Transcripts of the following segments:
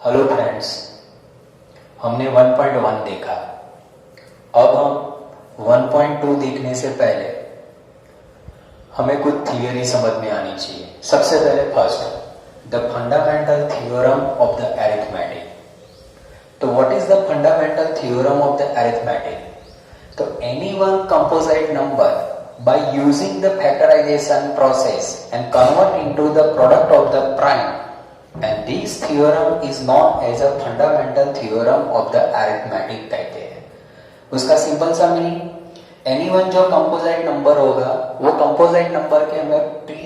Hello friends, हमने 1.1 देखा। अब हम 1.2 देखने से पहले हमें कुछ थियरी समझ में आनी चाहिए। सबसे पहले first, the fundamental theorem of the arithmetic. तो what is the fundamental theorem of the arithmetic? तो any one composite number by using the factorization process and convert into the product of the prime, and this theorem is known as a fundamental theorem of the arithmetic कहते हैं। उसका simple सा meaning, any one जो composite number होगा वो composite number के हमें tree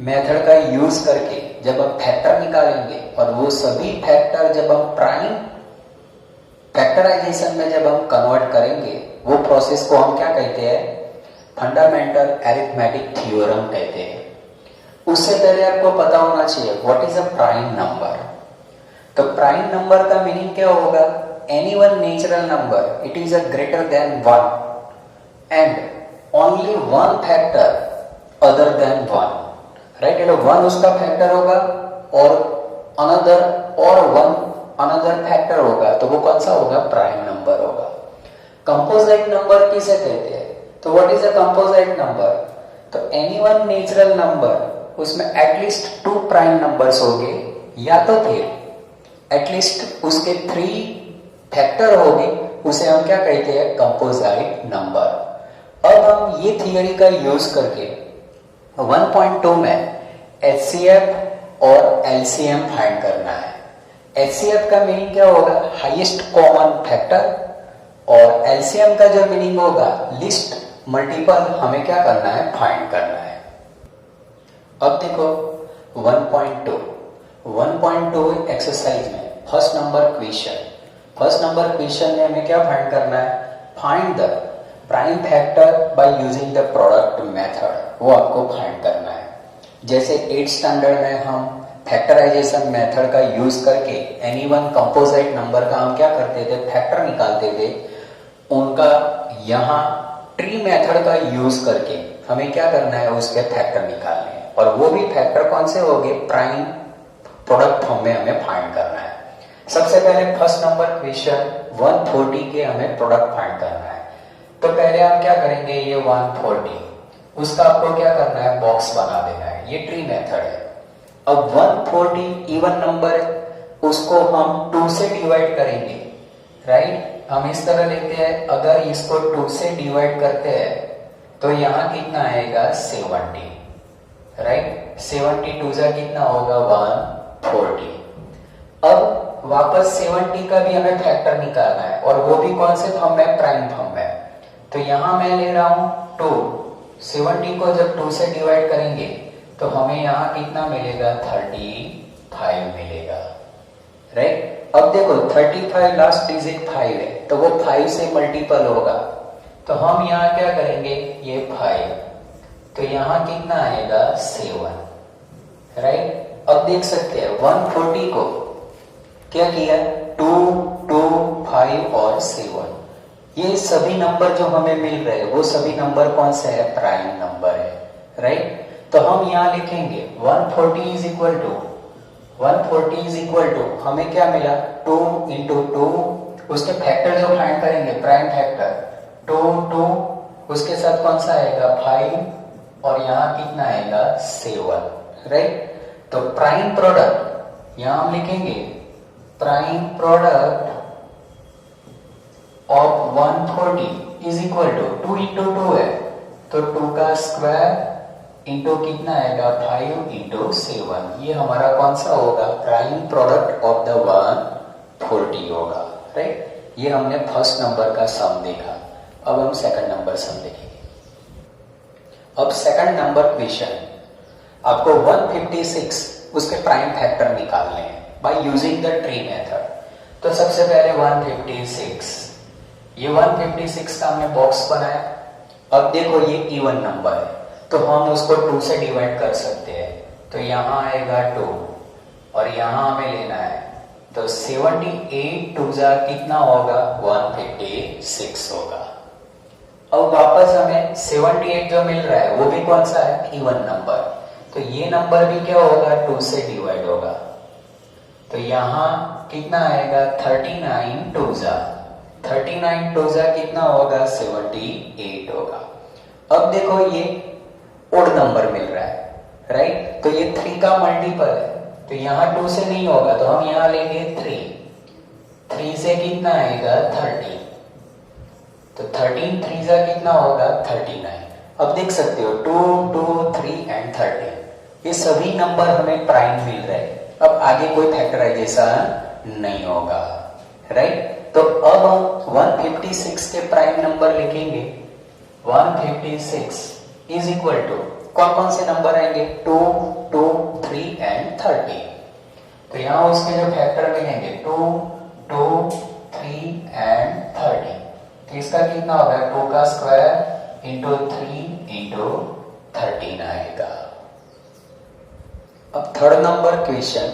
method का यूज करके जब हम फैक्टर निकालेंगे और वो सभी फैक्टर जब हम प्राइम फैक्टराइजेशन में जब हम कन्वर्ट करेंगे, वो प्रोसेस को हम क्या कहते हैं? फंडामेंटल अरिथमेटिक थ्योरम कहते हैं। उससे पहले आपको पता होना चाहिए what is a prime number. तो प्राइम नंबर का मीनिंग क्या होगा? Any one natural number, it is a greater than 1 and only one factor other than 1, right? मतलब 1 उसका फैक्टर होगा और अनदर फैक्टर होगा, तो वो कौन सा होगा? प्राइम नंबर होगा। कंपोजिट नंबर किसे कहते हैं? तो what is a composite number? तो एनी वन नेचुरल नंबर, उसमें एटलीस्ट 2 प्राइम नंबर्स होंगे या तो फिर एटलीस्ट उसके 3 फैक्टर होंगे, उसे हम क्या कहते हैं? Composite number. अब हम ये थियरी का यूज करके 1.2 में HCF और LCM फाइंड करना है। HCF का मीनिंग क्या होगा? हाईएस्ट कॉमन फैक्टर, और LCM का जो मीनिंग होगा लिस्ट मल्टीपल हमें क्या करना है? फाइंड करना है। अब देखो 1.2 एक्सरसाइज में फर्स्ट नंबर क्वेश्चन में हमें क्या फाइंड करना है? Find the prime factor by using the product method, वो आपको फाइंड करना है। जैसे 8th स्टैंडर्ड में हम फैक्टराइजेशन मेथड का यूज करके एनी वन कंपोजिट नंबर का हम क्या करते थे? फैक्टर निकालते थे। उनका यहाँ ट्री मेथड का यूज करके हमें क्या करना है? उसके फैक्टर निकालने हैं, और वो भी फैक्टर कौन से होंगे? प्राइम प्रोडक्ट फॉर्म में हमें फाइंड करना है। सबसे पहले फर्स्ट नंबर क्वेश्चन 140 के हमें प्रोडक्ट फाइंड करना है। तो पहले हम क्या करेंगे? ये 140, उसका आपको क्या करना है? बॉक्स बना देना है। ये ट्री मेथड है। अब 140 इवन नंबर, उसको हम 2 से डिवाइड करेंगे, राइट? हम इस तरह लेते हैं, अगर इसको 2 से डिवाइड करते हैं तो यहाँ कितना आएगा? 70, राइट? 72 से कितना होगा? 140। अब वापस 70 का भी हमें फैक्टर निकालना है, और वो भी कौन से फॉर्म में? प्राइम फॉर्म में। तो यहाँ मैं ले रहा हूं 2। 70 को जब 2 से डिवाइड करेंगे तो हमें यहाँ कितना मिलेगा? 35 मिलेगा, राइट? अब देखो 35 लास्ट डिजिट 5 है, तो वो 5 से मल्टीपल होगा, तो हम यहाँ क्या करेंगे? ये 5, तो यहाँ कितना आएगा? 7, राइट? अब देख सकते हैं 140 को क्या किया? 2, 2, 5 और 7, ये सभी नंबर जो हमें मिल रहे हैं वो सभी नंबर कौन से है? प्राइम नंबर है, राइट? तो हम यहाँ लिखेंगे 140 इज इक्वल टू हमें क्या मिला? 2 इंटू 2, उसके फैक्टर जो फाइंड करेंगे प्राइम फैक्टर 2, 2, उसके साथ कौन सा आएगा? 5, और यहाँ कितना आएगा? 7, राइट? तो प्राइम प्रोडक्ट यहाँ हम लिखेंगे prime product of 140 is equal to 2 into 2 है, तो 2 का स्क्वायर इंटू कितना आएगा? 5 इंटू 7। ये हमारा कौन सा होगा? प्राइम प्रोडक्ट ऑफ द 140 होगा, राइट? ये हमने फर्स्ट नंबर का सम देखा। अब हम सेकंड नंबर सम देखेंगे। अब सेकंड नंबर क्वेश्चन, आपको 156 उसके प्राइम फैक्टर निकालने हैं by using the tree method. तो सबसे पहले 156, ये 156 का हमने बॉक्स बनाया। अब देखो ये इवन नंबर है, तो हम उसको 2 से डिवाइड कर सकते हैं, तो यहाँ आएगा 2, और यहाँ हमें लेना है, तो 78 2 जा कितना होगा? 156 होगा। अब वापस हमें 78 जो मिल रहा है वो भी कौन सा है? इवन नंबर, तो ये नंबर भी क्या होगा? 2 से डिवाइड होगा। तो यहाँ कितना आएगा 39 टूजा, 39 टूजा कितना होगा 78 होगा। अब देखो ये ओड नंबर मिल रहा है, राइट, तो ये 3 का मल्टीपल है, तो यहाँ 2 से नहीं होगा, तो हम यहाँ लेंगे 3 से कितना आएगा 30, तो 13 3 से कितना होगा 39। अब देख सकते हो 2 2 3 एंड 13 ये सभी नंबर हमें प्राइम मिल रहे हैं। अब आगे कोई फैक्टराइजेशन नहीं होगा, राइट। तो अब हम 156 के प्राइम नंबर लिखेंगे। 156 इज इक्वल टू कौन कौन से नंबर आएंगे 2 2 3 एंड 30। तो यहाँ उसके जो फैक्टर मिलेंगे 2 2 3 एंड 30, तो इसका कितना होगा 2 का स्क्वायर इंटू 3 इंटू 13 आएगा। अब थर्ड नंबर क्वेश्चन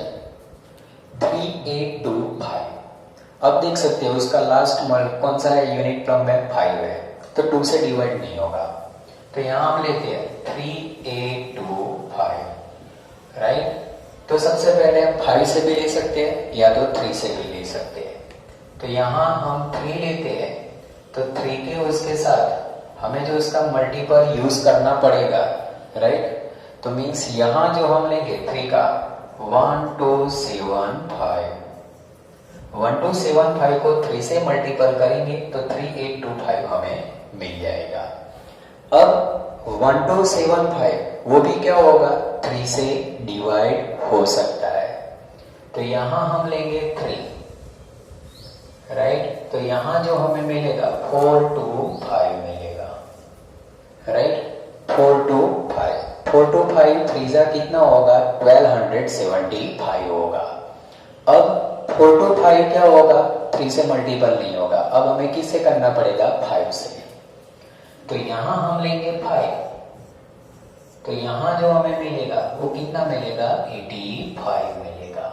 3825। अब देख सकते हो उसका लास्ट कौन सा है यूनिट टर्म में 5 है, तो 2 से डिवाइड नहीं होगा, तो यहां हम लेते हैं 3825, राइट। तो सबसे पहले हम 5 से भी ले सकते हैं या तो 3 से भी ले सकते हैं। तो यहां हम 3 लेते हैं, तो 3 के उसके साथ हमें जो इसका मल्टीपल यूज करना पड़ेगा, राइट। तो मीन्स यहां जो हम लेंगे 3 का 1275, 1275 को 3 से मल्टीपल करेंगे तो 3825 हमें मिल जाएगा। अब 1275 वो भी क्या होगा 3 से डिवाइड हो सकता है, तो यहां हम लेंगे 3, राइट। तो यहां जो हमें मिलेगा 425 मिलेगा, राइट, 425 425 3 जा कितना होगा 1275 होगा। अब 425 क्या होगा 3 से मल्टीपल नहीं होगा, अब हमें किससे करना पड़ेगा 5 से, तो यहां हम लेंगे 5, तो यहां जो हमें मिलेगा वो कितना मिलेगा 85 मिलेगा,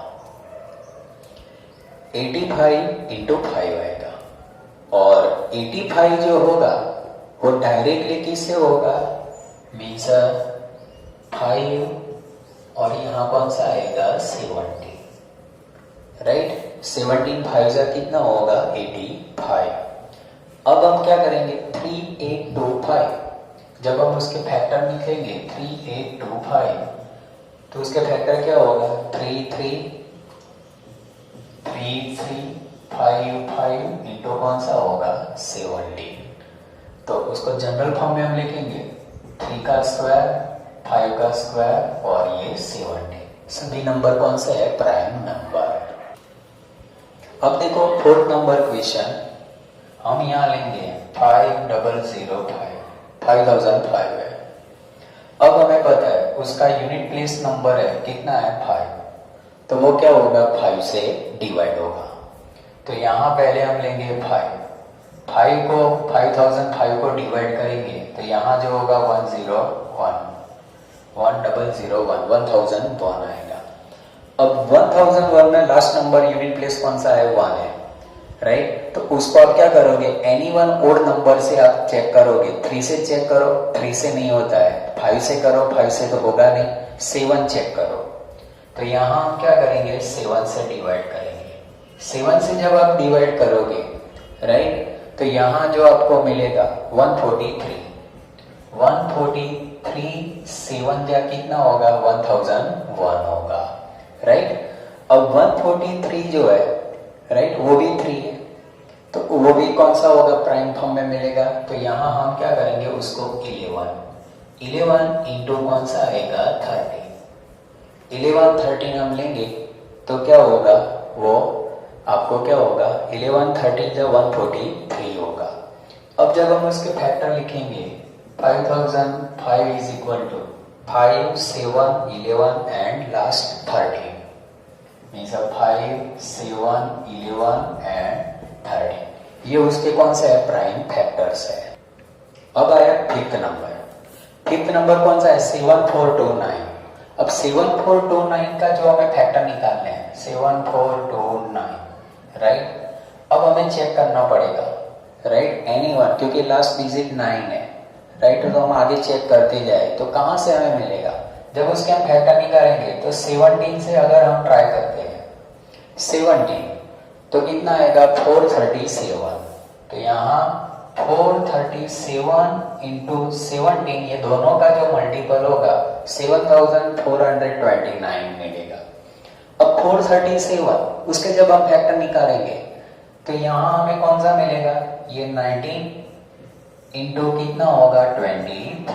85 इंटू 5 आएगा। और 85 जो होगा वो डायरेक्टली किससे होगा मीन्स 5 और यहां कौन सा आएगा 70, राइट। 17 5 का कितना होगा 85। अब हम क्या करेंगे 3825, जब हम उसके फैक्टर निकलेंगे 3825 तो उसके फैक्टर क्या होगा 3 3 3 3 5 5 इंटू कौन सा होगा 17, तो उसको जनरल फॉर्म में हम लिखेंगे 3 का स्क्वायर 5 का स्क्वायर और ये 70, सभी नंबर कौन से है प्राइम नंबर। अब देखो फोर्थ नंबर क्वेश्चन हम यहाँ लेंगे 5005 है। अब हमें पता है उसका यूनिट प्लेस नंबर है कितना है 5, तो वो क्या होगा 5 से डिवाइड होगा। तो यहाँ पहले हम लेंगे 5 को 5005 को डिवाइड करेंगे तो यहाँ जो होगा 1001 आएगा। अब 1001 में लास्ट नंबर यूनिट प्लेस कौन सा है 1 है, राइट। तो उसको आप क्या करोगे एनी वन ओड नंबर से आप चेक करोगे, 3 से चेक करो 3 से नहीं होता है, 5 से करो 5 से तो होगा नहीं, 7 चेक करो। तो यहाँ हम क्या करेंगे 7 से डिवाइड करेंगे, 7 से जब आप डिवाइड करोगे, राइट, तो यहाँ जो आपको मिलेगा 143 7 जा कितना होगा 1001 होगा, राइट। अब 143 जो है, राइट, वो भी 3 है, तो वो भी कौन सा होगा प्राइम फॉर्म में मिलेगा। तो यहाँ हम क्या करेंगे उसको 11 इंटू कौन सा आएगा 13 हम लेंगे तो क्या होगा वो आपको क्या होगा 11 13 जो 143 होगा। अब जब हम उसके फैक्टर लिखेंगे 5005 is equal to 5 7 11 and last 13 means 5 7 11 and 13, ये उसके कौन से है प्राइम फैक्टर्स है। अब आया फिफ्थ नंबर कौन सा है 7429। अब 7429 का जो हमें फैक्टर निकालने हैं 7429, राइट। अब हमें चेक करना पड़ेगा, राइट, एनी वन, क्योंकि लास्ट डिजिट 9 है, राइट, तो हम आगे चेक करते जाए तो कहां से हमें मिलेगा। जब उसके हम फैक्टर निकालेंगे तो 17 से अगर हम ट्राई करते हैं 17, तो कितना आएगा 437। तो यहाँ 437 इंटू 17, ये दोनों का जो मल्टीपल होगा 7429 मिलेगा। अब 437 उसके जब हम फैक्टर निकालेंगे तो यहाँ हमें कौन सा मिलेगा, ये 19 इंटू कितना होगा 23,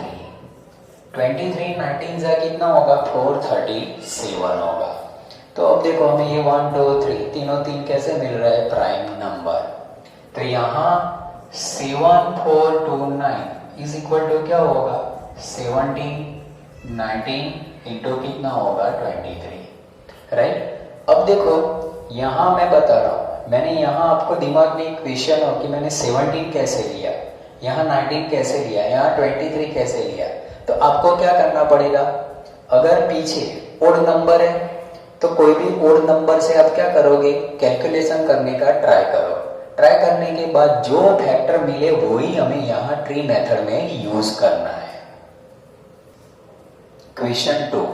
19 से कितना होगा 437 होगा। तो अब देखो हमें ये 1 2 3 तीनों तीन कैसे मिल रहा है, प्राइम नंबर। तो यहाँ 7429 इज इक्वल टू क्या होगा 17, 19 इंटू कितना होगा 23, राइट। अब देखो यहाँ मैं बता रहा हूँ, मैंने यहाँ आपको दिमाग में एक क्वेश्चन हो कि मैंने 17 कैसे लिया, यहाँ 19 कैसे लिया, यहाँ 23 कैसे लिया। तो आपको क्या करना पड़ेगा, अगर पीछे ओड नंबर है तो कोई भी ओड नंबर से आप क्या करोगे, कैलकुलेशन करने का ट्राई करो। ट्राई करने के बाद जो फैक्टर मिले वही हमें यहाँ ट्री मेथड में यूज करना है। क्वेश्चन 2,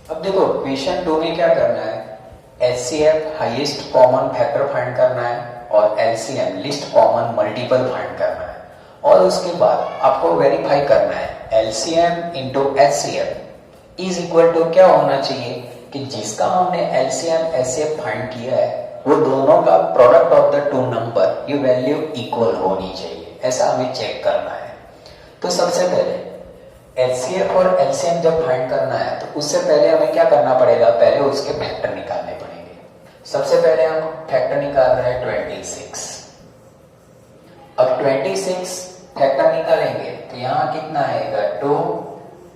अब देखो क्वेश्चन 2 में क्या करना है, HCF highest common factor find करना है और LCM list common multiple find करना है। और उसके बाद आपको वेरीफाई करना है LCM into HCF is equal to क्या होना चाहिए कि जिसका हमने LCM HCF फाइंड किया है वो दोनों का product of the two number ये वैल्यू इक्वल होनी चाहिए, ऐसा हमें चेक करना है। तो सबसे पहले HCF और LCM जब फाइंड करना है तो उससे पहले हमें क्या करना पड़ेगा, पहले उसके फैक्टर निकालने पड़ेंगे। सबसे पहले हम फैक्टर निकाल रहे हैं 26। अब 26 फैक्टर निकालेंगे तो यहाँ कितना आएगा 2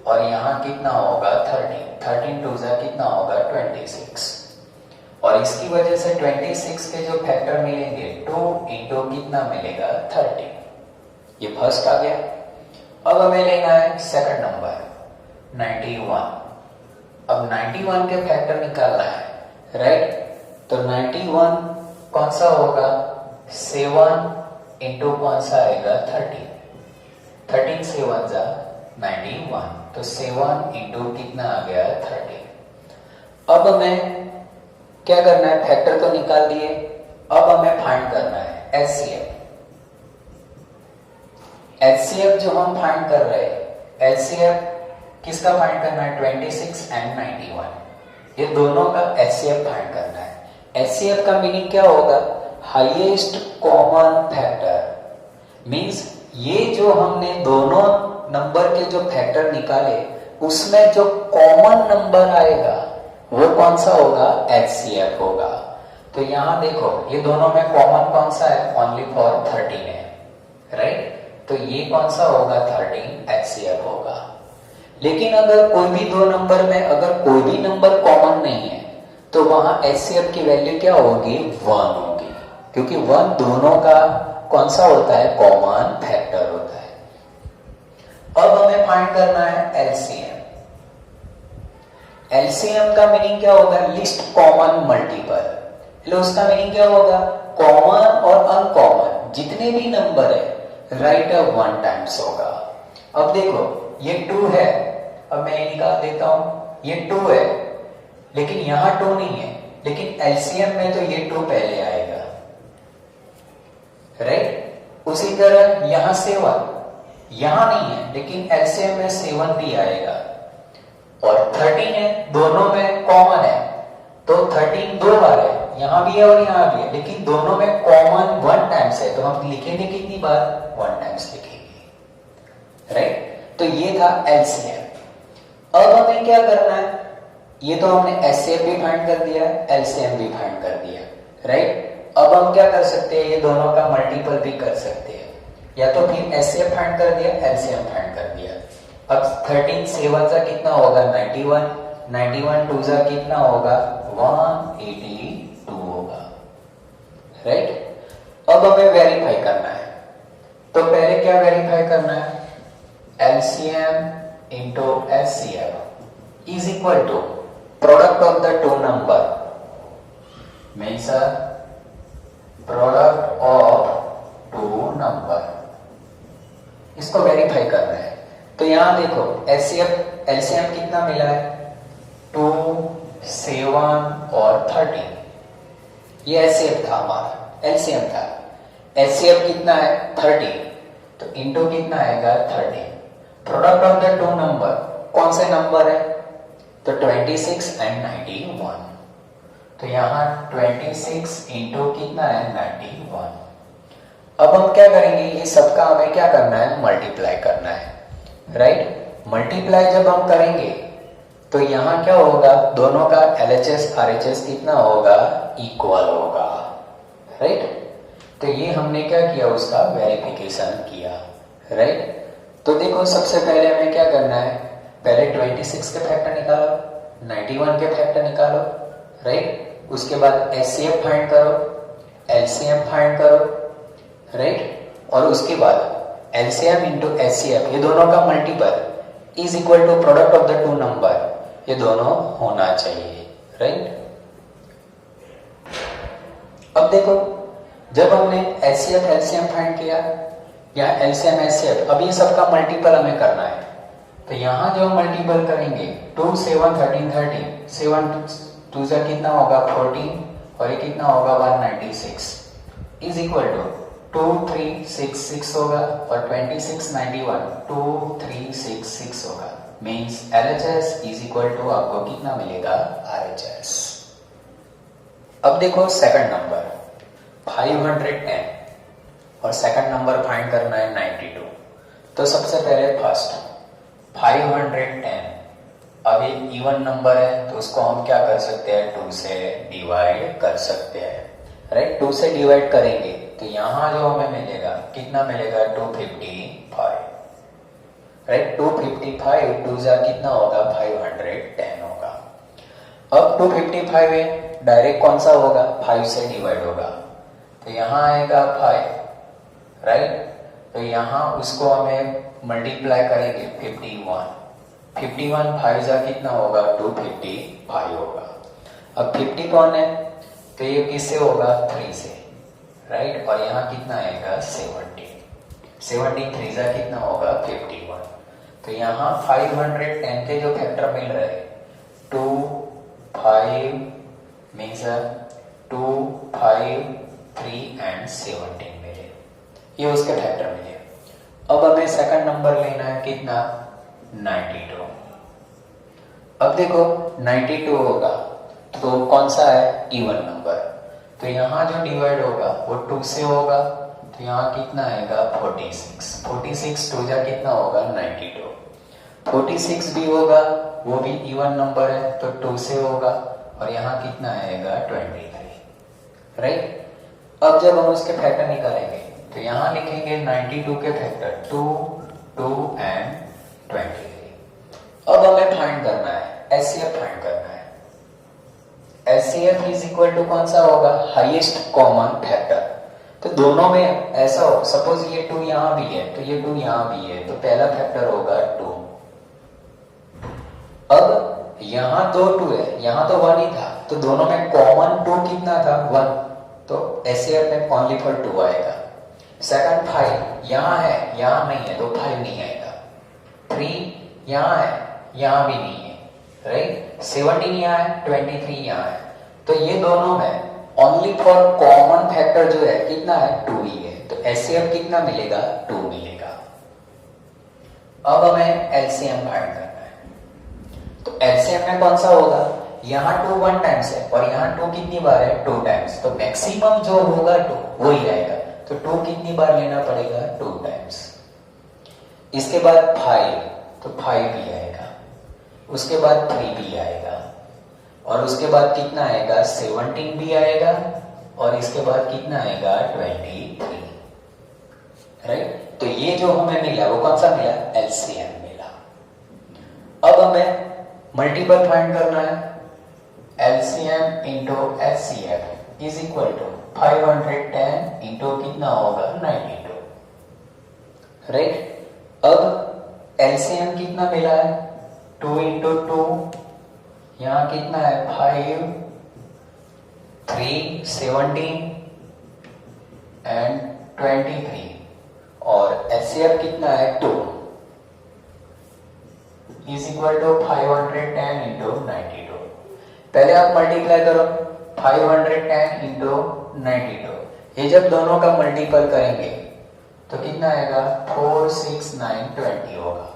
और यहाँ कितना होगा 13, 13 2 जा कितना होगा 26। और इसकी वजह से 26 के जो फैक्टर मिलेंगे 2 इंटू कितना मिलेगा 30, ये फर्स्ट आ गया। अब हमें लेना है सेकंड नंबर 91। अब 91 के फैक्टर निकालना है, राइट। तो 91 कौन सा होगा 7 इंटू कौन सा आएगा 13, 13 7 जा 91, तो 7 इंटू कितना आ गया 30। अब हमें क्या करना है, फैक्टर तो निकाल दिए, अब हमें फाइंड करना है HCF। HCF जो हम फाइंड कर रहे हैं, HCF किसका फाइंड करना है 26 एंड 91, ये दोनों का HCF फाइंड करना है। HCF का मीनिंग क्या होगा, हाईएस्ट कॉमन फैक्टर। मींस ये जो हमने दोनों नंबर के जो फैक्टर निकाले उसमें जो कॉमन नंबर आएगा वो कौन सा होगा HCF होगा। तो यहां देखो ये दोनों में कॉमन कौन सा है, ओनली फॉर 13 है, राइट। तो ये कौन सा होगा 13 HCF होगा। लेकिन अगर कोई भी दो नंबर में अगर कोई भी नंबर कॉमन नहीं है तो वहां HCF की वैल्यू क्या होगी 1 होगी, क्योंकि 1 दोनों का कौन सा होता है कॉमन फैक्टर होता है। अब हमें फाइंड करना है LCM। LCM का मीनिंग क्या होगा, लिस्ट कॉमन मल्टीपल। उसका मीनिंग क्या होगा, कॉमन और अनकॉमन जितने भी नंबर है राइट 1 टाइम्स होगा। अब देखो ये 2 है, अब मैं ये निकाल देता हूं, ये 2 है लेकिन यहां 2 नहीं है, लेकिन LCM में तो ये 2 पहले आएगा, राइट। उसी तरह यहां 7 यहां नहीं है लेकिन LCM में 7 भी आएगा। और 13 है, दोनों में कॉमन है तो 13 2 बार है, यहां भी है और यहां भी है, लेकिन दोनों में कॉमन 1 टाइम्स है तो हम लिखेंगे कितनी बार 1 टाइम्स लिखेंगे, राइट। तो ये था LCM। अब हमें क्या करना है, ये तो हमने HCF भी फाइंड कर दिया, LCM भी फाइंड कर दिया, राइट। अब हम क्या कर सकते हैं, ये दोनों का मल्टीपल भी कर सकते हैं, या तो फिर HCF फाइंड कर दिया, LCM फाइंड कर दिया। अब 13 7 जा कितना होगा 91, 91 2 जा कितना होगा 182 होगा, राइट। अब हमें वेरीफाई करना है, तो पहले क्या वेरीफाई करना है, LCM into HCF is equal to product of the two number, means product of two number, इसको वेरीफाई करना है। तो यहां देखो HCF LCM कितना मिला है 2 7 और 13, ये एचसीएफ था हमारा, एलसीएम था। एचसीएफ कितना है 30, तो इंटू कितना आएगा 30। Product of the two number, कौन से नंबर है, तो 26 एंड 91, तो यहाँ 26 इंटू कितना है 91। अब हम क्या करेंगे, ये सबका हमें क्या करना है, मल्टीप्लाई करना है, राइट। मल्टीप्लाई जब हम करेंगे तो यहाँ क्या होगा, दोनों का LHS RHS कितना होगा, इक्वल होगा, राइट। तो ये हमने क्या किया, उसका वेरिफिकेशन किया, राइट। तो देखो सबसे पहले हमें क्या करना है, पहले 26 के फैक्टर निकालो, 91 के फैक्टर निकालो, राइट। उसके बाद HCF फाइंड करो, LCM फाइंड करो, राइट। और उसके बाद LCM इंटू HCF, ये दोनों का multiple is equal to product of the two number, ये दोनों होना चाहिए, राइट। अब देखो जब हमने HCF LCM फाइंड किया या LCM HCF, अब ये सबका मल्टीपल हमें करना है, तो यहां जो मल्टीपल करेंगे 2 7 13 13, 7 2 से कितना होगा 14 और ये कितना होगा 196 इज इक्वल टू 2 3 6 6 होगा और 26 91 2 3 6 6 होगा, means LHS is equal to आपको कितना मिलेगा RHS। अब देखो सेकंड नंबर 510 और सेकंड नंबर फाइंड करना है 92। तो सबसे पहले फर्स्ट 510, अब ये इवन नंबर है तो उसको हम क्या कर सकते हैं, 2 से डिवाइड कर सकते हैं, राइट। 2 से डिवाइड करेंगे तो यहां जो हमें मिलेगा कितना मिलेगा 255, राइट। 255 2 जा कितना होगा 510 होगा। अब 255 है, डायरेक्ट कौन सा होगा 5 से डिवाइड होगा, तो यहां आएगा 5, राइट। तो यहां उसको हमें मल्टीप्लाई करेंगे 51 5 जा कितना होगा 255 होगा। अब 50 कौन है, तो ये किससे होगा 3 से, राइट। और यहाँ कितना आएगा 70 3 जा कितना होगा 51। तो यहाँ 510 के जो फैक्टर मिल रहे हैं 2 5 मीन्स 2 5 3 एंड 17 मिले, ये उसके फैक्टर मिले। अब हमें सेकंड नंबर लेना है कितना 92। अब देखो 92 होगा तो कौन सा है इवन नंबर, तो यहाँ जो डिवाइड होगा वो 2 से होगा, तो यहाँ कितना आएगा 46 2 जा कितना होगा 92। 46 भी होगा, वो भी इवन नंबर है तो 2 से होगा और यहाँ कितना आएगा 23, राइट। अब जब हम उसके फैक्टर निकालेंगे तो यहाँ लिखेंगे 92 के फैक्टर 2 2 एंड 23। अब हमें फाइंड करना है HCF फाइंड करना है। HCF इज इक्वल टू कौन सा होगा, हाईएस्ट कॉमन फैक्टर। तो दोनों में ऐसा हो, सपोज ये 2 यहां भी है तो ये 2 यहां भी है, तो पहला फैक्टर होगा 2। अब यहां 2 है, यहां तो 1 ही था, तो दोनों में कॉमन 2 कितना था 1, तो HCF में ओनली फॉर 2 आएगा। सेकंड 5 यहां है, यहां नहीं है तो 5 नहीं आएगा। 3 यहां है, यहां भी नहीं है, राइट। 17 यहां है, 23 यहां है, तो ये दोनों में ओनली फॉर कॉमन फैक्टर जो है कितना है 2 ही है, तो HCF कितना मिलेगा 2 मिलेगा। अब हमें LCM फाइंड करना है, तो LCM में कौन सा होगा, यहाँ 2 1 टाइम्स है और यहाँ 2 कितनी बार है 2 टाइम्स, तो मैक्सिमम जो होगा 2 वही आएगा, तो 2 कितनी बार लेना पड़ेगा 2 टाइम्स। इसके बाद 5, तो 5 भी आएगा, उसके बाद 3 भी आएगा और उसके बाद कितना आएगा 17 भी आएगा और इसके बाद कितना आएगा 23, राइट। तो ये जो हमें मिला वो कौन सा मिला, LCM मिला। अब हमें मल्टीपल फाइंड करना है, LCM into HCF is equal to 510 into कितना होगा 92, राइट। अब LCM कितना मिला है 2 इंटू 2, यहां कितना है 5 3 17 एंड 23 और HCF कितना है 2 इज इक्वल टू 510 इंटू 92। पहले आप मल्टीप्लाई करो, 510 इंटू 92, ये जब दोनों का मल्टीपल करेंगे तो कितना आएगा 46920 होगा,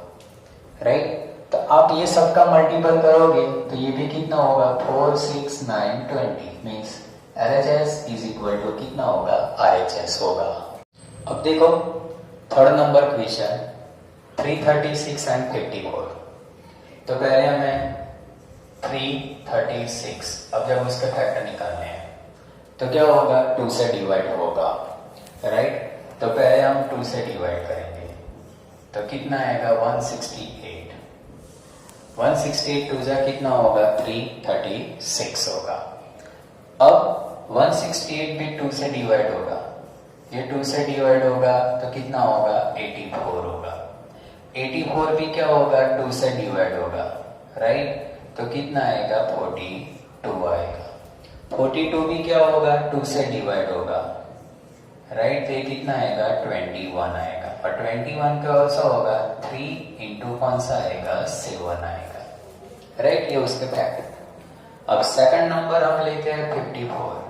राइट। तो आप ये सबका मल्टीपल करोगे तो ये भी कितना होगा 46920, means LHS is equal to कितना होगा RHS होगा। अब देखो थर्ड नंबर क्वेश्चन 336 एंड 54। तो पहले हमें 336, अब जब उसके फैक्टर निकालने हैं तो क्या होगा 2 से डिवाइड होगा, राइट। तो पहले हम 2 से डिवाइड करेंगे तो कितना आएगा 168, 168 टू जा कितना होगा 336 होगा। अब 168 भी 2 से डिवाइड होगा, ये 2 से डिवाइड होगा तो कितना होगा 84 होगा, 84 भी क्या होगा 2 से डिवाइड होगा, राइट। तो कितना आएगा 42 आएगा, 42 भी क्या होगा 2 से डिवाइड होगा, राइट। तो ये कितना आएगा 21 आएगा, और 21 का सा होगा 3 इंटू कौन सा आएगा 7 आएगा, राइट। ये उसके फैक्टर। अब सेकंड नंबर हम लेते हैं 54,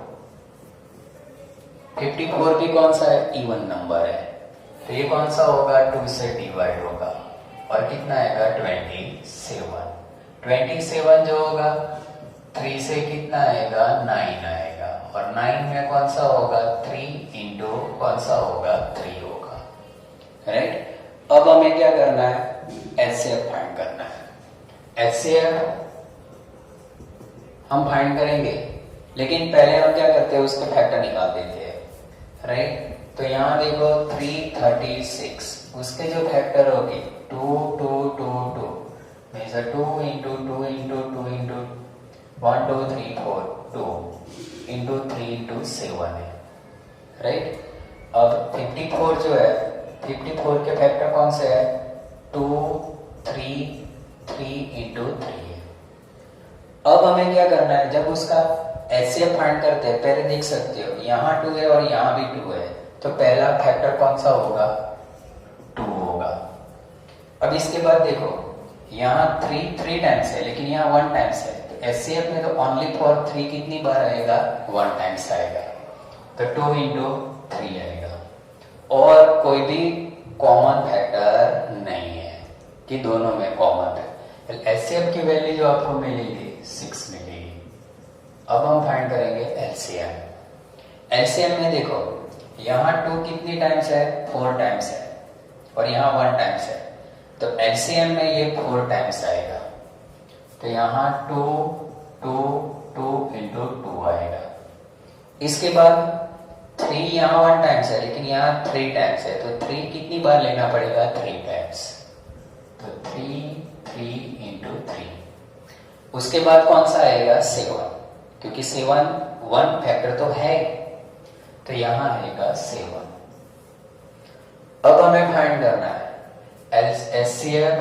54 भी कौन सा है इवन नंबर है, तो ये कौन सा होगा 2 से डिवाइड होगा, और कितना आएगा 27, 27 जो होगा 3 से कितना आएगा 9 आएगा, और 9 में कौन सा होगा 3 इंटू कौन सा होगा 3 होगा, राइट। अब हमें क्या करना है HCF फाइंड करना है। HCF हम फाइंड करेंगे, लेकिन पहले हम क्या करते हैं उसके फैक्टर निकाल देते हैं, राइट। तो यहाँ देखो 336, उसके जो फैक्टर होगी 2 2 2 2 means 2 into 2 into 2 into 1 2 3 4 2 into 3 into 7 है, राइट। अब 54 जो है 54 के फैक्टर कौन से है 2 3 3 इंटू 3 है। अब हमें क्या करना है, जब उसका HCF फाइंड करते हैं पहले देख सकते हो यहाँ 2 है और यहाँ भी 2 है, तो पहला फैक्टर कौन सा होगा 2 होगा। अब इसके बाद देखो यहाँ 3 टाइम्स है लेकिन यहाँ 1 टाइम्स है, तो HCF में तो ओनली फॉर 3 कितनी बार आएगा 1 टाइम्स आएगा, तो 2 इंटू 3 आएगा, और कोई भी कॉमन फैक्टर नहीं है कि दोनों में कॉमन है। HCF की वैल्यू जो आपको मिलेगी 6 मिलेगी। अब हम फाइंड करेंगे LCM। LCM में देखो यहाँ 2 कितनी टाइम्स है 4 टाइम्स है, और यहाँ 1 टाइम्स है, तो LCM में ये 4 टाइम्स आएगा, तो यहाँ 2 2 2 इंटू 2 आएगा। इसके बाद 3 यहाँ 1 टाइम्स है लेकिन यहाँ 3 टाइम्स है, तो 3 कितनी बार लेना पड़ेगा 3 टाइम्स, तो 3 3 इंटू 3। उसके बाद कौन सा आएगा 7, क्योंकि 7 1 फैक्टर तो है, तो यहाँ आएगा 7। अब हमें फाइंड करना है HCF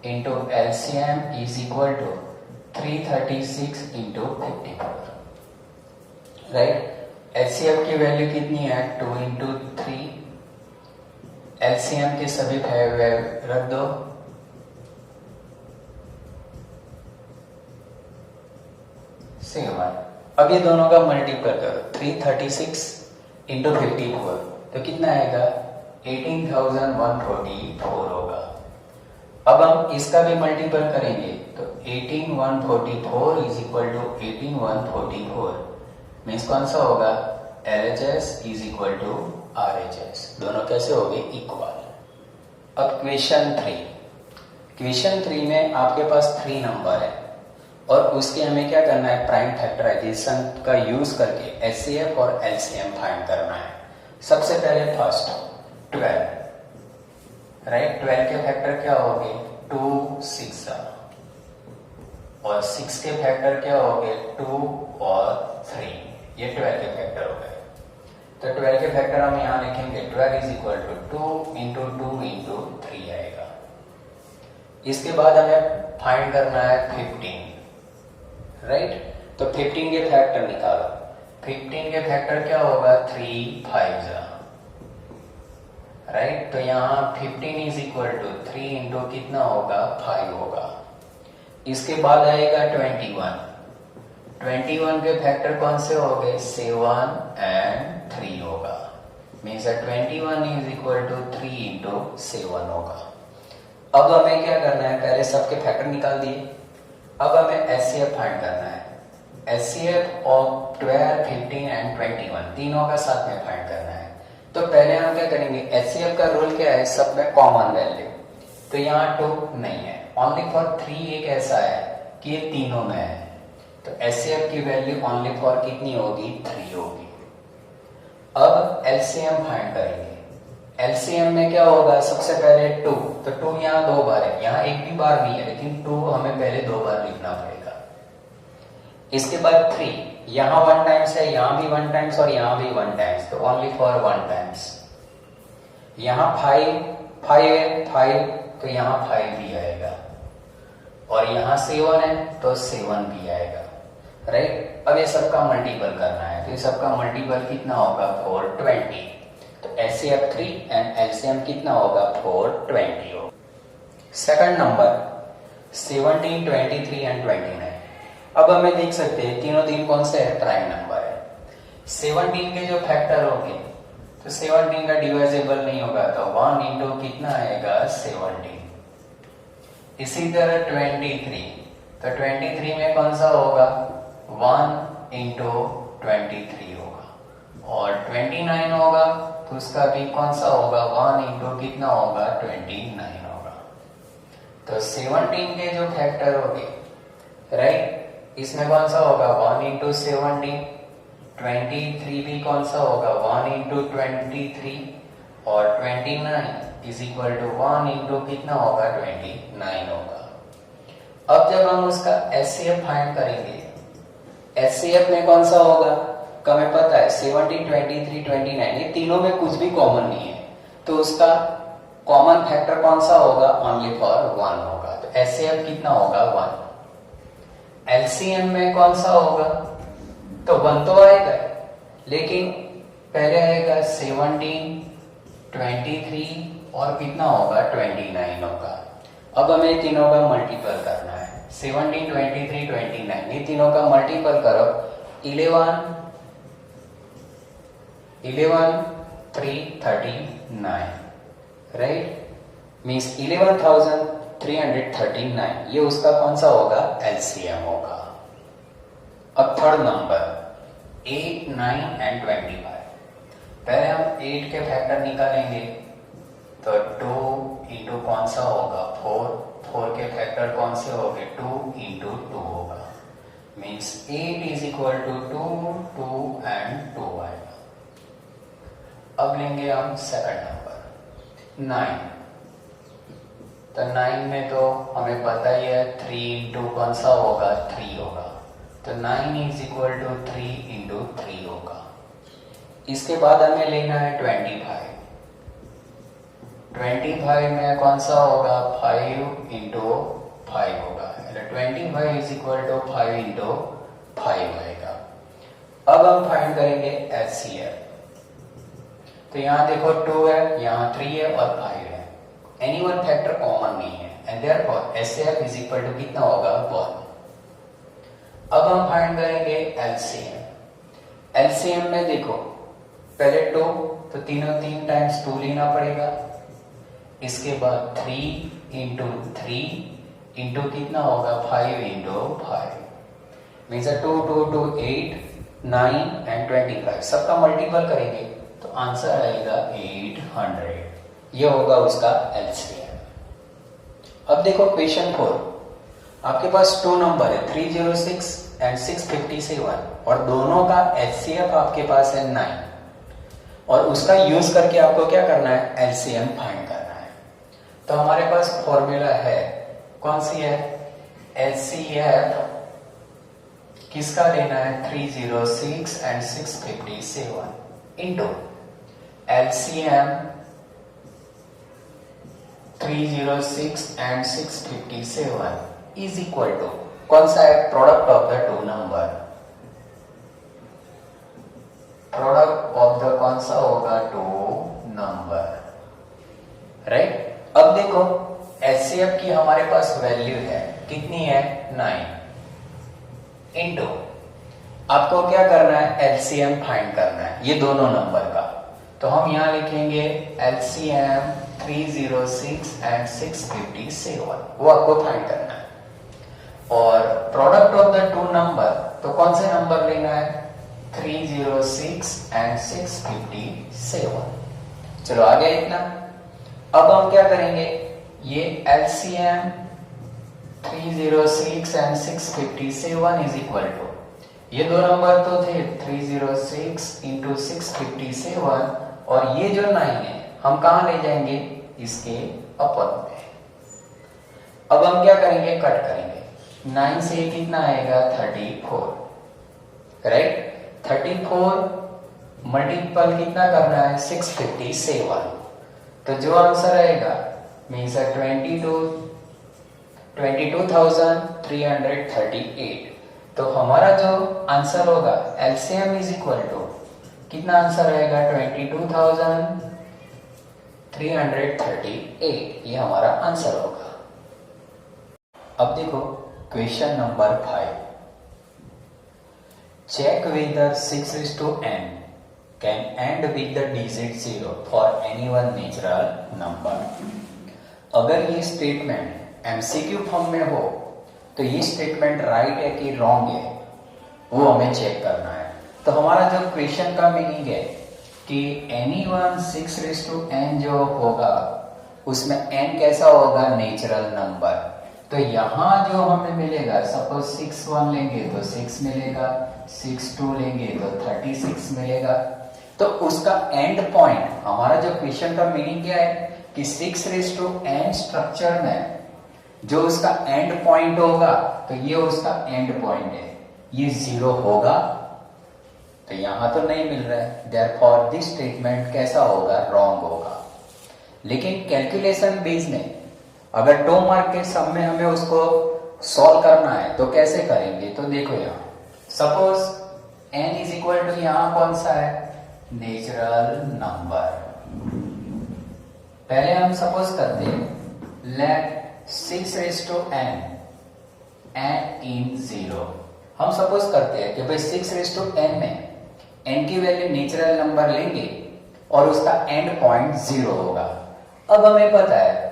into LCM is equal to 336 into 54, right. HCF की वैल्यू कितनी है 2 इंटू 3, LCM के सभी रख दो, अब ये दोनों का मल्टीपल करो 336 इंटू 54, तो कितना आएगा 18,144 होगा। अब हम इसका भी मल्टीपल करेंगे तो 18,144 इज इक्वल टू 18,144 मीन्स कौन सा होगा LHS is equal to RHS, दोनों कैसे हो गए इक्वल। अब क्वेश्चन 3 में आपके पास 3 नंबर है और उसके हमें क्या करना है प्राइम फैक्टराइजेशन का यूज करके HCF और LCM फाइंड करना है। सबसे पहले फर्स्ट 12, राइट। 12 के फैक्टर क्या हो गए 2 6 और 6 के फैक्टर क्या हो गए 2 और 3, ये 12 के फैक्टर हो गए। तो 12 के फैक्टर हम यहाँ लिखेंगे 12 is equal to 2 into 2 into 3 आएगा। इसके बाद हमें फाइंड करना है 15, राइट। तो 15 के फैक्टर निकालो, 15 के फैक्टर क्या होगा 3 5, राइट। तो यहाँ 15 इज इक्वल टू 3 इंटू कितना होगा 5 होगा। इसके बाद आएगा 21, 21 के फैक्टर कौन से हो गए? 7 and 3 होगा। Means 21 is equal to 3 into 7 होगा। अब हमें क्या करना है? पहले सबके फैक्टर निकाल दिए, अब हमें एचसीएफ फाइंड करना है। एचसीएफ ऑफ 12, 15 एंड 21 तीनों का साथ में फाइंड करना है। तो पहले हम क्या करेंगे? एचसीएफ का रूल क्या है? सब में कॉमन वैल्यू। तो यहाँ 2 नहीं है, ओनली फॉर 3 एक ऐसा है कि ये तीनों में है। तो एचसीएफ की वैल्यू ओनली फॉर कितनी होगी? 3 होगी। अब एलसीएम फाइंड करेंगे। एलसीएम में क्या होगा? सबसे पहले 2, तो 2 यहाँ 2 बार है, यहाँ एक भी बार नहीं है, लेकिन 2 हमें पहले 2 बार लिखना पड़ेगा। इसके बाद 3, यहाँ 1 टाइम्स है, यहाँ भी 1 टाइम्स और यहाँ भी 1 टाइम्स, तो ओनली फॉर 1 टाइम्स। यहाँ 5 है, 5 तो यहाँ 5 भी आएगा, और यहाँ 7 है तो 7 भी आएगा, राइट। अब ये सबका मल्टीपल करना है, तो ये सबका मल्टीपल कितना होगा? 420। तो एचसीएफ 3 एंड एलसीएम कितना होगा? 420 होगा। Second number 17, 23 and 29। अब हमें देख सकते हैं तीनों तीन कौन से है? प्राइम नंबर है। 17 के जो फैक्टर होंगे तो 17 का डिवाइजेबल नहीं होगा, तो 1 इंटू कितना आएगा? 17। इसी तरह 23, तो 23 में कौन सा होगा? 1 इंटू 23 होगा, और 29 होगा तो उसका भी कौन सा होगा? 1 इंटू कितना होगा? 29 होगा। तो 17 के जो फैक्टर होंगे, राइट, इसमें कौन सा होगा? 1 इंटू 17। 23 भी कौन सा होगा? 1 इंटू 23, और 29 इज इक्वल टू 1 इंटू कितना होगा? 29 होगा। अब जब हम उसका एचसीएफ फाइंड करेंगे, एचसीएफ में कौन सा होगा? हमें पता है 17, 23, 29 ये तीनों में कुछ भी कॉमन नहीं है, तो उसका कॉमन फैक्टर कौन सा होगा? ओनली फॉर 1 होगा। तो एचसीएफ कितना होगा? 1। एलसीएम में कौन सा होगा? तो 1 तो आएगा, लेकिन पहले आएगा 17, 23 और कितना होगा? 29 होगा। अब हमें तीनों का मल्टीपल करना है। 17, 23, 29 ये तीनों का मल्टीपल करो। 11, 3, 39, राइट, मीन्स 11,339 ये उसका कौन सा होगा? एलसीएम होगा। अब थर्ड नंबर 8, 9 एंड 25। पहले हम 8 के फैक्टर निकालेंगे, तो 2 इंटू कौन सा होगा? 4 के फैक्टर कौन से होंगे? 2 इंटू 2 होगा, means 8 is equal to 2, 2 and 2 आएगा। अब लेंगे हम सेकंड नंबर 9। तो 9 में तो हमें पता ही है 3 इंटू कौन सा होगा? 3 होगा, तो 9 इज इक्वल टू 3 इंटू 3 होगा। इसके बाद हमें लेना है 25। 25 में कौन सा होगा? 5 इंटू 5 होगा, 25 इज इक्वल टू 5 इंटू 5 आएगा। अब हम फाइंड करेंगे एचसीएफ। तो यहाँ देखो 2 है, यहाँ 3 है और 5 है, एनी वन फैक्टर कॉमन नहीं है, and therefore HCF is equal to कितना होगा? 1। अब हम फाइंड करेंगे एलसीएम। एलसीएम में देखो पहले 2, तो तीनों 3 टाइम्स 2 लेना पड़ेगा। इसके बाद 3 इंटू 3 इंटू कितना होगा? 5 इंटू 5, मीन्स 2, 2, 2, 8, 9 एंड 25 सबका मल्टीपल करेंगे तो आंसर आएगा 800। ये होगा उसका एलसीएम। अब देखो क्वेश्चन 4, आपके पास 2 नंबर है 306 एंड 657, और दोनों का एचसीएफ आपके पास है 9, और उसका यूज करके आपको क्या करना है? एलसीएम फाइंड करना है। तो हमारे पास फॉर्मूला है, कौन सी है? एचसीएफ किसका लेना है? 306 and 657 into LCM 306 and 657 is equal to कौन सा है? Product of the 2 number. Product of the कौन सा होगा? 2 नंबर, राइट। अब देखो एचसीएफ की हमारे पास वैल्यू है, कितनी है? 9 इंटू आपको क्या करना है, एलसीएम फाइंड करना है ये दोनों नंबर का। तो हम यहाँ लिखेंगे एलसीएम 306 एंड 657, वो आपको फाइंड करना है। और product of the two number, तो कौन से नंबर लेना है, 306 एंड 657। चलो आगे इतना। अब हम क्या करेंगे, ये LCM 306 and 657 is equal to, ये दो नंबर तो थे 306 इंटू 657, और ये जो 9 है हम कहां ले जाएंगे, इसके अपर में। अब हम क्या करेंगे, कट करेंगे। 9 से कितना आएगा, 34, राइट। 34 मल्टीपल कितना करना है, 657। तो जो आंसर आएगा मीन्स 22,338। तो हमारा जो आंसर होगा एलसीएम इज इक्वल टू कितना आंसर आएगा, 22,338, ये हमारा आंसर होगा। अब देखो question number 5, check whether 6:n can end with the digit 0 for any one natural number। अगर ये स्टेटमेंट एमसीक्यू फॉर्म में हो तो ये स्टेटमेंट राइट है कि रॉन्ग है, वो हमें चेक करना है। तो हमारा जो क्वेश्चन का मीनिंग है कि एनी वन 6:n जो होगा उसमें n कैसा होगा, नेचुरल नंबर। तो यहाँ जो हमें मिलेगा, सपोज 6 1 लेंगे तो 6 मिलेगा, 6 2 लेंगे तो 36 मिलेगा। तो उसका एंड पॉइंट, हमारा जो क्वेश्चन का मीनिंग क्या है कि 6:n स्ट्रक्चर में जो उसका एंड पॉइंट होगा, तो ये उसका एंड पॉइंट है, ये 0 होगा। तो यहां तो नहीं मिल रहा है, देयरफॉर दिस स्टेटमेंट कैसा होगा, रॉन्ग होगा। लेकिन कैलकुलेशन बेस में अगर 2 मार्क के सम में हमें उसको सॉल्व करना है तो कैसे करेंगे, तो देखो यहाँ suppose n is equal to, यहां कौन सा है, नेचुरल नंबर। पहले हम सपोज करते हैं लेट 6:n n इन 0। हम सपोज करते हैं कि भाई 6:n में n की वैल्यू नेचुरल नंबर लेंगे और उसका एंड पॉइंट 0 होगा। अब हमें पता है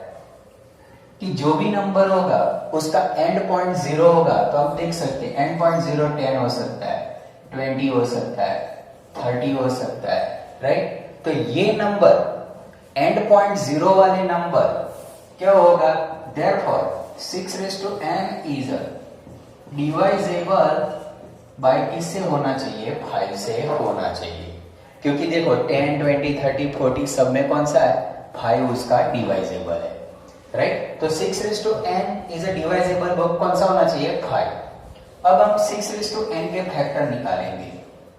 कि जो भी नंबर होगा उसका एंड पॉइंट 0 होगा। तो हम देख सकते हैं एंड पॉइंट 0 10 हो सकता है, 20 हो सकता है, 30 हो सकता है, राइट। तो ये नंबर एंड पॉइंट 0 वाले नंबर क्या होगा, therefore 6:n is divisible bye किससे होना चाहिए, 5 से होना चाहिए। क्योंकि देखो 10 20 30 40 सब में कौन सा है, 5 उसका डिवाइजेबल है, राइट। तो 6:n इज अ डिवाइजेबल कौन सा होना चाहिए, 5। अब हम 6:n के फैक्टर निकालेंगे,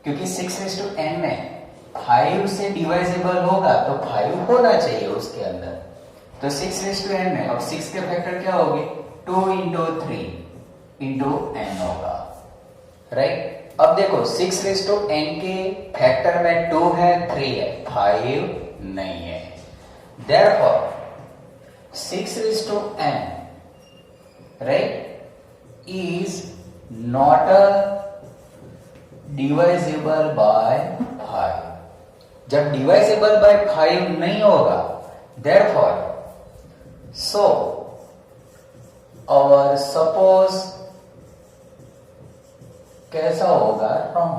क्योंकि 6:n में 5 से डिवाइजेबल होगा तो 5 होना चाहिए उसके अंदर। तो 6:n में अब 6 के फैक्टर क्या होंगे, 2 into 3 into n होगा, राइट। अब देखो 6:n के फैक्टर में 2 है, 3 है, 5 नहीं है। Therefore 6:n right is not divisible by 5। जब divisible by 5 नहीं होगा, therefore so our suppose कैसा होगा, wrong,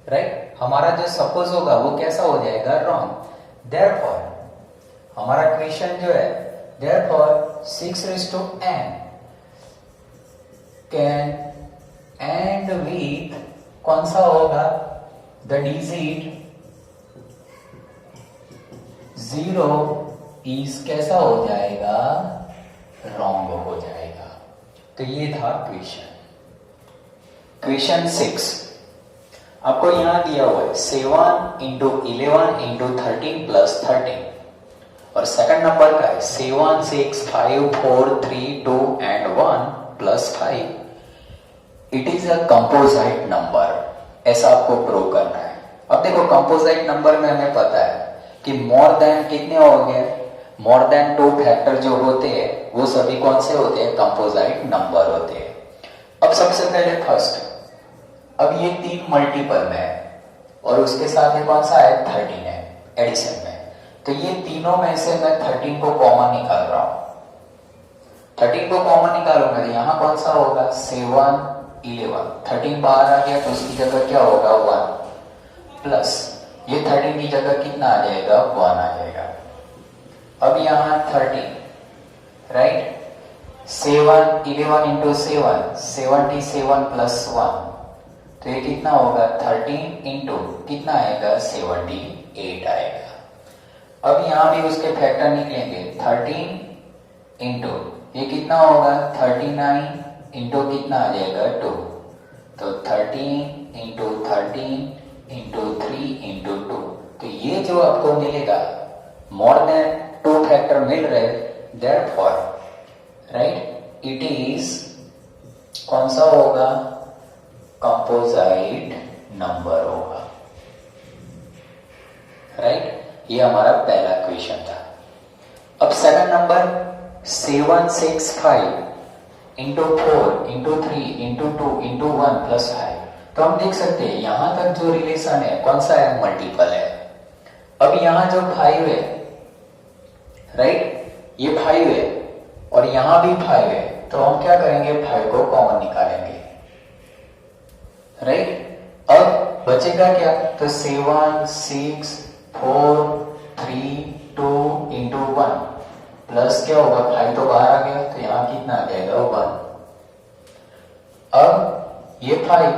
right। हमारा जो सपोज होगा वो कैसा हो जाएगा, wrong। therefore हमारा क्वेश्चन जो है, therefore 6:n can end with कौन सा होगा, the digit 0 is कैसा हो जाएगा, wrong हो जाएगा। तो ये था क्वेश्चन। क्वेश्चन 6 आपको यहां दिया हुआ है 7 into 11 into 13 plus 13, और सेकंड नंबर का है 7 6 5 4 3 2 and 1 plus 5। It is a composite number, ऐसा आपको प्रूव करना है। अब देखो कंपोजिट नंबर में हमें पता है कि मोर देन कितने हो गए, मोर देन 2 फैक्टर जो होते हैं वो सभी कौन से होते हैं, कंपोजिट नंबर होते हैं। अब सबसे पहले फर्स्ट, अब ये 3 मल्टीपल में है और उसके साथ ये कौन सा है 13 है एडिशन में, तो ये तीनों में से मैं 13 को कॉमन निकाल रहा हूं। 13 को कॉमन निकालूंगा तो यहाँ कौन सा होगा 7 11, 13 बाहर आ गया तो उसकी जगह क्या होगा 1 प्लस ये 13 की जगह कितना आ जाएगा 1 आ जाएगा। अब यहाँ 13 राइट 7 11 इंटू 7 77 प्लस 1 तो ये कितना होगा 13 इंटू कितना आएगा 78 आएगा। अब यहाँ भी उसके फैक्टर निकलेंगे 13 इंटू ये कितना होगा 39 इंटू कितना आ जाएगा 2 तो 13 इंटू 13 इंटू 3 इंटू 2 तो ये जो आपको मिलेगा मोर देन 2 फैक्टर मिल रहे देयरफॉर राइट इट इज कौन सा होगा कंपोजिट नंबर होगा राइट। ये हमारा पहला क्वेश्चन था। अब second number 765 into 4 into 3 into 2 into 1 plus 5 तो हम देख सकते हैं यहां तक जो रिलेशन है कौन सा है मल्टीपल है। अब यहां जो 5 है राइट ये 5 है और यहां भी 5 है तो हम क्या करेंगे 5 को कॉमन निकालेंगे राइट। अब बचेगा क्या तो 7 6 4 3 2 इंटू 1 प्लस क्या होगा 5 तो बाहर आ गया तो यहां कितना आ जाएगा 1। अब ये 5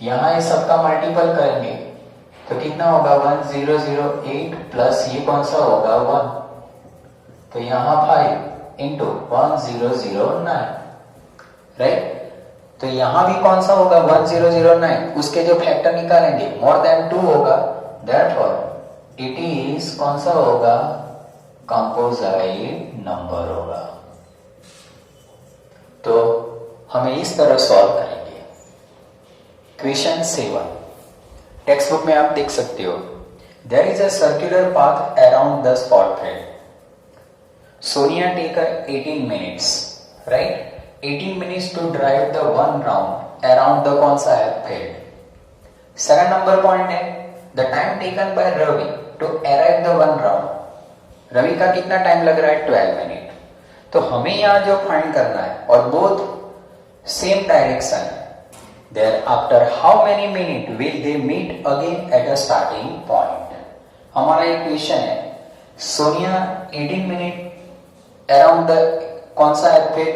यहां ये सबका मल्टीपल करेंगे तो कितना होगा 1008 प्लस ये कौन सा होगा 1 तो यहां 5 इंटू 1009 राइट। तो यहां भी कौन सा होगा 1009 उसके जो फैक्टर निकालेंगे मोर देन 2 होगा देयरफॉर इट इज कौन सा होगा कंपोजिट नंबर होगा। तो हमें इस तरह सॉल्व करेंगे। क्वेश्चन 7 टेक्स्ट बुक में आप देख सकते हो there is a circular path around the spot thread Sonia take 18 minutes right 18 minutes to drive the one round around the कौन सा है field। सेकंड नंबर पॉइंट है the time taken by Ravi to arrive the one round Ravi का कितना time लग रहा है 12 minute. तो हमें यहाँ जो फाइंड करना है और बोथ सेम डायरेक्शन है there after how many minute will they meet again at a starting point. हमारा एक क्वेश्चन है सोनिया 18 मिनट अराउंड द कौन सा है field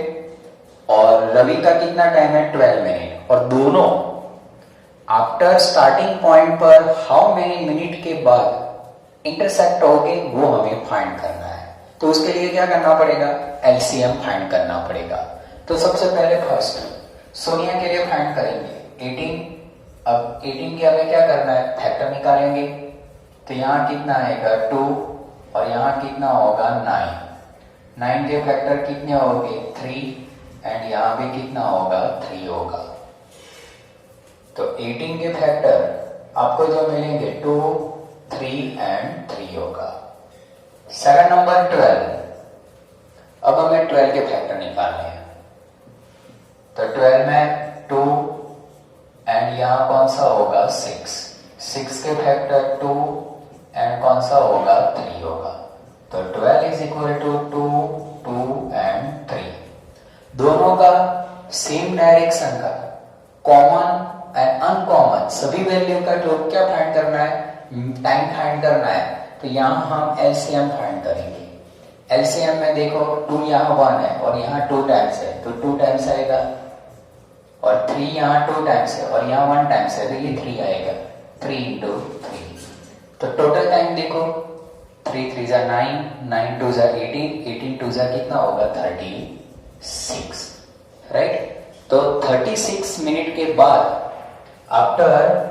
और रवि का कितना टाइम है 12 मिनट और दोनों आफ्टर स्टार्टिंग पॉइंट पर हाउ मेनी मिनट के बाद इंटरसेक्ट होंगे वो हमें फाइंड करना है। तो उसके लिए क्या करना पड़ेगा एलसीएम फाइंड करना पड़ेगा। तो सबसे पहले फर्स्ट सोनिया के लिए फाइंड करेंगे 18। अब 18 के हमें क्या करना है फैक्टर निकालेंगे तो यहाँ कितना आएगा 2 और यहाँ कितना होगा 9। 9 के फैक्टर कितने होंगे 3 एंड यहां भी कितना होगा 3 होगा। तो 18 के फैक्टर आपको जो मिलेंगे 2 3 एंड 3 होगा। सेकंड नंबर 12 अब हमें 12 के फैक्टर निकालने हैं तो 12 में 2 एंड यहां कौन सा होगा 6 के फैक्टर 2 एंड कौन सा होगा 3 होगा। तो 12 इज इक्वल टू 2 2 एंड 3 दोनों का सेम डायरेक्शन का कॉमन एंड अनकॉमन सभी वैल्यू का जो क्या फाइंड करना है टाइम फाइंड करना है। तो यहाँ हम एलसीएम फाइंड करेंगे। एलसीएम में देखो 2 यहाँ 1 है और यहाँ 2 टाइम्स है तो 2 टाइम्स आएगा और 3 यहाँ 2 टाइम्स है और यहाँ 1 टाइम्स है तो ये 3 आएगा 3 इंटू 3। तो टोटल टाइम देखो 3 3 जा 9 9 2 जा 18 18 2 जा कितना होगा 36 राइट। तो 36 मिनट के बाद आफ्टर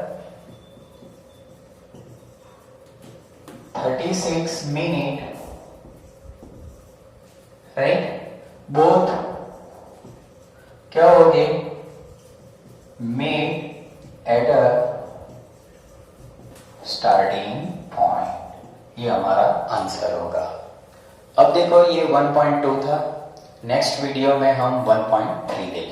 36 मिनट राइट बोथ क्या हो गए made at a starting point. ये हमारा आंसर होगा। अब देखो ये 1.2 था नेक्स्ट वीडियो में हम 1.3 देखेंगे।